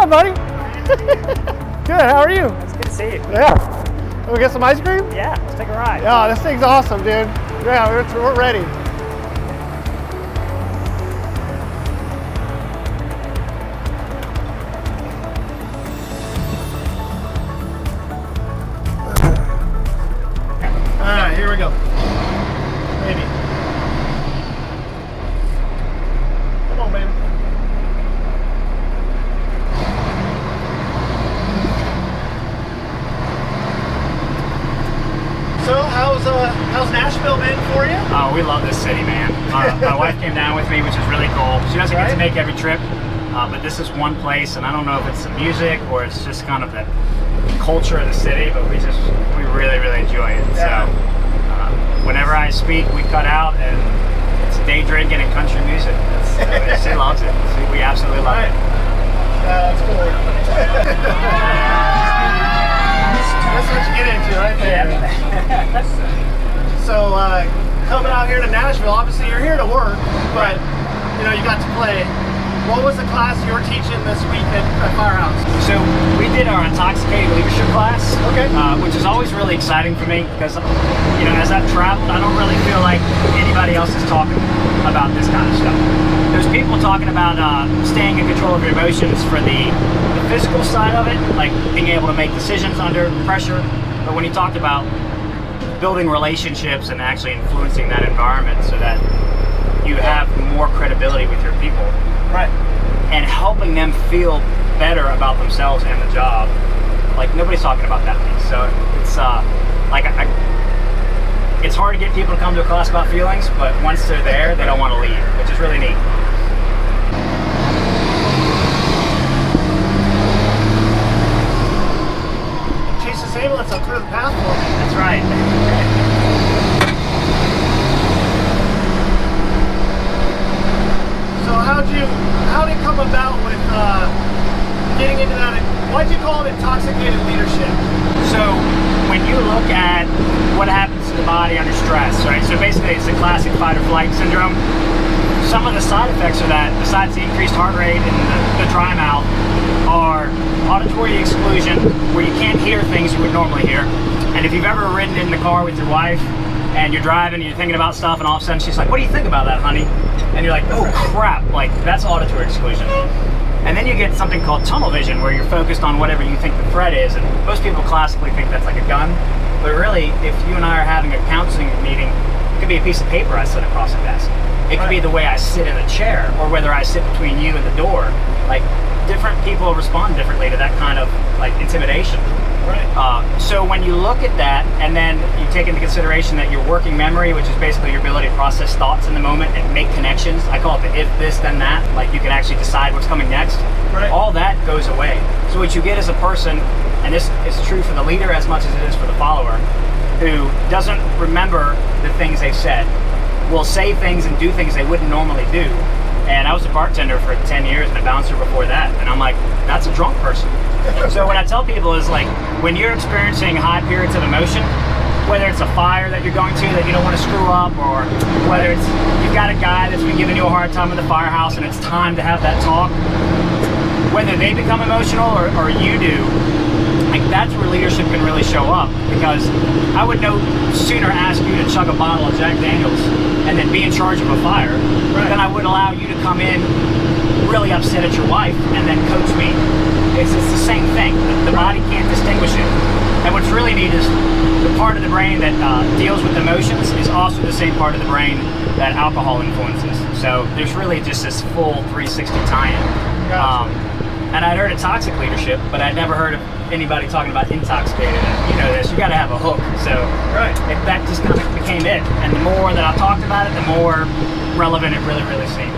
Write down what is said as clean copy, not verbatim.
up, buddy? Good, how are you? It's good to see you. Yeah. We'll get some ice cream? Yeah, let's take a ride. Yeah, this thing's awesome, dude. Yeah, we're ready. All right, here we go. Maybe. Come on, baby. So, how's Nashville been for you? Oh, we love this city, man. My wife came down with me, which is really cool. She doesn't get to make every trip, but this is one place, and I don't know if it's the music or it's just kind of the culture of the city, but we really, really enjoy it. Yeah. So, whenever I speak, we cut out, and it's day drinking and country music. She loves it. We absolutely love it. That's cool. That's what you get into right there. Yeah. So, coming out here to Nashville, obviously you're here to work, but you got to play. What was the class you were teaching this week at Firehouse? So we did our Intoxicated Leadership class, which is always really exciting for me because, as I've traveled, I don't really feel like anybody else is talking about this kind of stuff. There's people talking about staying in control of your emotions for the physical side of it, like being able to make decisions under pressure. But when you talked about building relationships and actually influencing that environment so that you have more credibility with your people, and helping them feel better about themselves and the job, like nobody's talking about that piece. So it's it's hard to get people to come to a class about feelings, but once they're there, they don't want to leave, which is really neat. Chase this ambulance up through the path for me. That's right. So how'd it come about with getting into that? Why'd you call it intoxicated leadership? So when you look at what happens to the body under stress, right? So basically it's the classic fight or flight syndrome. Some of the side effects of that, besides the increased heart rate and the dry mouth, are auditory exclusion, where you can't hear things you would normally hear. And if you've ever ridden in the car with your wife and you're driving and you're thinking about stuff and all of a sudden she's like, "What do you think about that, honey?" And you're like, "Oh crap," like that's auditory exclusion. And then you get something called tunnel vision, where you're focused on whatever you think the threat is, and most people classically think that's like a gun, but really, if you and I are having a counseling meeting, it could be a piece of paper I sit across a desk. It could be the way I sit in a chair, or whether I sit between you and the door. Like, different people respond differently to that kind of like intimidation. So when you look at that, and then you take into consideration that your working memory, which is basically your ability to process thoughts in the moment and make connections, I call it the if this then that, like you can actually decide what's coming next, all that goes away. So what you get as a person, and this is true for the leader as much as it is for the follower, who doesn't remember the things they've said, will say things and do things they wouldn't normally do. And I was a bartender for 10 years and a bouncer before that, and I'm like, that's a drunk person. So what I tell people is, like, when you're experiencing high periods of emotion, whether it's a fire that you're going to that you don't want to screw up, or whether it's you've got a guy that's been giving you a hard time in the firehouse and it's time to have that talk, whether they become emotional or you do, like that's where leadership can really show up. Because I would no sooner ask you to chug a bottle of Jack Daniels and then be in charge of a fire than I would allow you to come in really upset at your wife and then coach me. It's the same thing. The body can't distinguish it. And what's really neat is the part of the brain that deals with emotions is also the same part of the brain that alcohol influences. So there's really just this full 360 tie-in. And I'd heard of toxic leadership, but I'd never heard of anybody talking about intoxicated. And you know this, you got to have a hook. So that just kind of became it. And the more that I've talked about it, the more relevant it really, really seems.